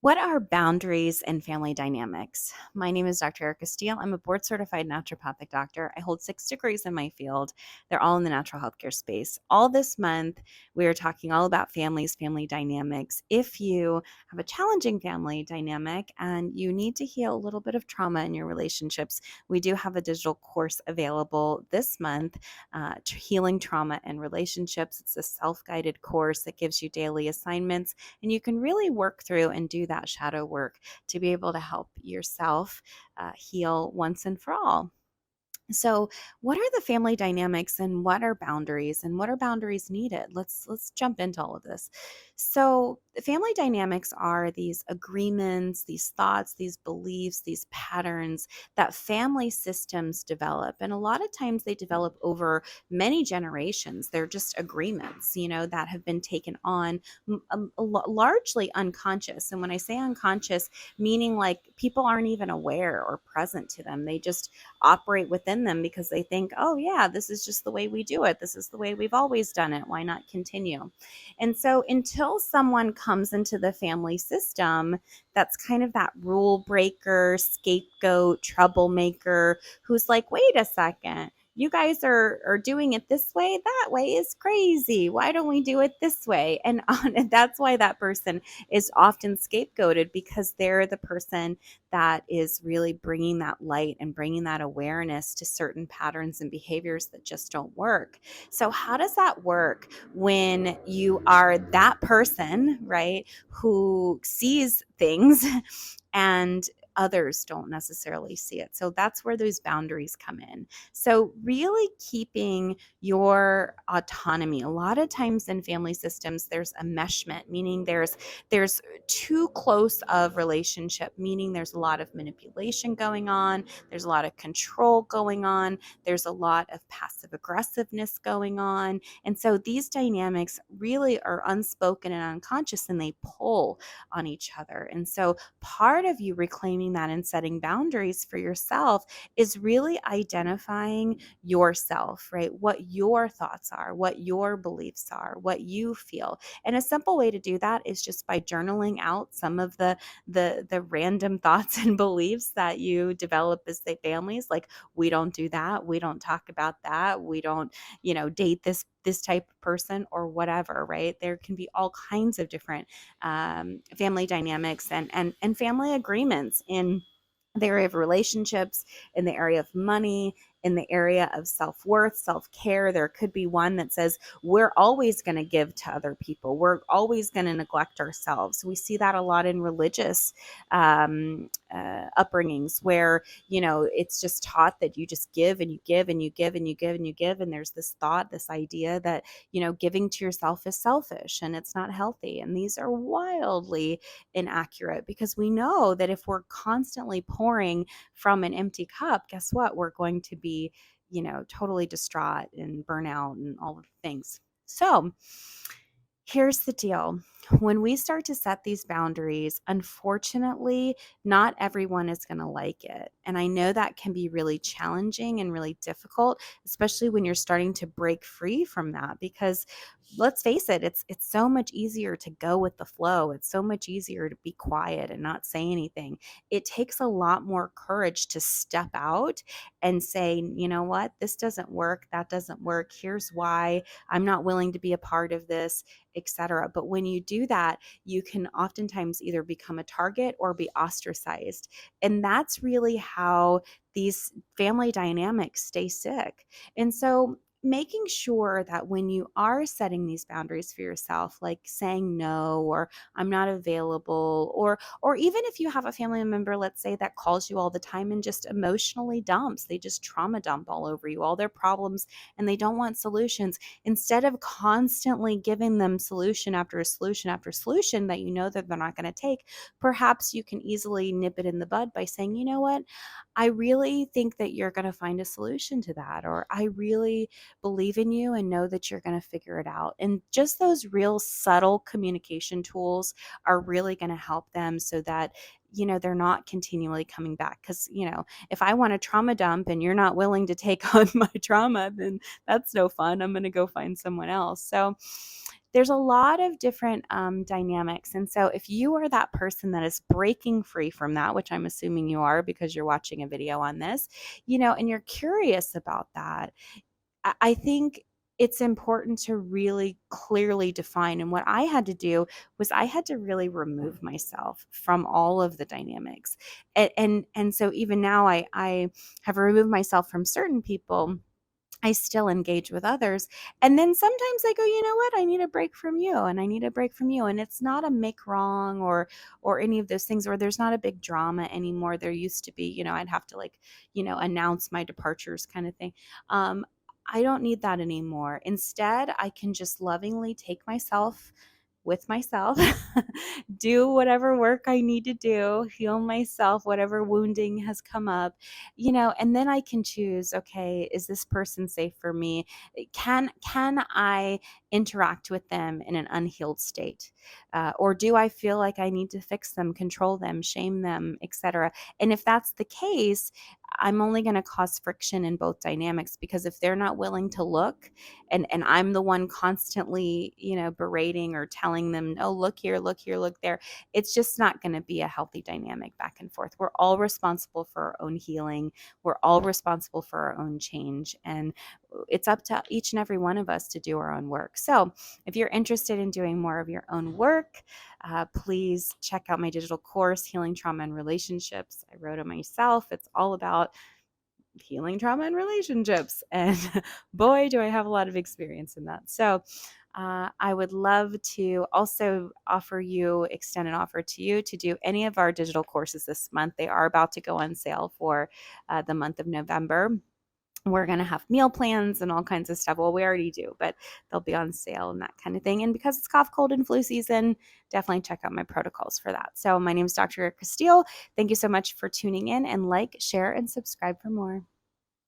What are boundaries and family dynamics? My name is Dr. Erica Steele. I'm a board certified naturopathic doctor. I hold 6 degrees in my field. They're all in the natural healthcare space. All this month, we are talking all about families, family dynamics. If you have a challenging family dynamic and you need to heal a little bit of trauma in your relationships, we do have a digital course available this month, Healing Trauma and Relationships. It's a self guided course that gives you daily assignments and you can really work through and do that shadow work to be able to help yourself heal once and for all. So, what are the family dynamics and what are boundaries and what are boundaries needed? Let's jump into all of this. So, the family dynamics are these agreements, these thoughts, these beliefs, these patterns that family systems develop. And a lot of times they develop over many generations. They're just agreements, that have been taken on largely unconscious. And when I say unconscious, meaning like people aren't even aware or present to them. They just operate within them because they think, oh, yeah, this is just the way we do it. This is the way we've always done it. Why not continue? And so until someone comes into the family system, that's kind of that rule breaker, scapegoat, troublemaker who's like, wait a second. You guys are doing it this way. That way is crazy. Why don't we do it this way? And that's why that person is often scapegoated because they're the person that is really bringing that light and bringing that awareness to certain patterns and behaviors that just don't work. So, how does that work when you are that person, right, who sees things and others don't necessarily see it? So that's where those boundaries come in. So really keeping your autonomy. A lot of times in family systems there's enmeshment, meaning there's too close of relationship, meaning there's a lot of manipulation going on, there's a lot of control going on, there's a lot of passive aggressiveness going on. And so these dynamics really are unspoken and unconscious and they pull on each other. And so part of you reclaiming that and setting boundaries for yourself is really identifying yourself, right? What your thoughts are, what your beliefs are, what you feel. And a simple way to do that is just by journaling out some of the random thoughts and beliefs that you develop as the families, like we don't do that, we don't talk about that, we don't, date this type of person or whatever, right? There can be all kinds of different family dynamics and family agreements in the area of relationships, in the area of money, in the area of self-worth, self-care. There could be one that says we're always going to give to other people. We're always going to neglect ourselves. We see that a lot in religious upbringings where, it's just taught that you just give and you give and you give and you give and you give. And there's this thought, this idea that, giving to yourself is selfish and it's not healthy. And these are wildly inaccurate because we know that if we're constantly pouring from an empty cup, guess what? We're going to be, totally distraught and burnout and all of the things. So here's the deal. When we start to set these boundaries, unfortunately, not everyone is going to like it. And I know that can be really challenging and really difficult, especially when you're starting to break free from that because let's face it, it's so much easier to go with the flow. It's so much easier to be quiet and not say anything. It takes a lot more courage to step out and say, you know what, this doesn't work, that doesn't work. Here's why I'm not willing to be a part of this, etc. But when you do that, you can oftentimes either become a target or be ostracized. And that's really how these family dynamics stay sick. And so making sure that when you are setting these boundaries for yourself, like saying no, or I'm not available, or even if you have a family member, let's say, that calls you all the time and just emotionally dumps, they just trauma dump all over you, all their problems, and they don't want solutions. Instead of constantly giving them solution after solution after solution that you know that they're not going to take, perhaps you can easily nip it in the bud by saying, you know what, I really think that you're going to find a solution to that, or I really believe in you and know that you're going to figure it out. And just those real subtle communication tools are really going to help them so that, they're not continually coming back. Because, if I want to trauma dump and you're not willing to take on my trauma, then that's no fun. I'm going to go find someone else. So there's a lot of different dynamics. And so if you are that person that is breaking free from that, which I'm assuming you are because you're watching a video on this, and you're curious about that, I think it's important to really clearly define. And what I had to do was I had to really remove myself from all of the dynamics. And so even now I have removed myself from certain people. I still engage with others. And then sometimes I go, you know what? I need a break from you and I need a break from you. And it's not a make wrong or any of those things, or there's not a big drama anymore. There used to be, I'd have to announce my departures kind of thing. I don't need that anymore. Instead, I can just lovingly take myself with myself, do whatever work I need to do, heal myself, whatever wounding has come up, and then I can choose, okay, is this person safe for me? Can I interact with them in an unhealed state? Or do I feel like I need to fix them, control them, shame them, etc.? And if that's the case, I'm only going to cause friction in both dynamics, because if they're not willing to look, and I'm the one constantly, berating or telling them, oh, look here, look here, look there, it's just not going to be a healthy dynamic back and forth. We're all responsible for our own healing. We're all responsible for our own change. And it's up to each and every one of us to do our own work. So if you're interested in doing more of your own work, please check out my digital course, Healing Trauma and Relationships. I wrote it myself. It's all about healing trauma and relationships. And boy, do I have a lot of experience in that. So I would love to also extend an offer to you to do any of our digital courses this month. They are about to go on sale for the month of November. We're going to have meal plans and all kinds of stuff. Well, we already do, but they'll be on sale and that kind of thing. And because it's cough, cold, and flu season, definitely check out my protocols for that. So my name is Dr. Erica Steele. Thank you so much for tuning in, and share, and subscribe for more.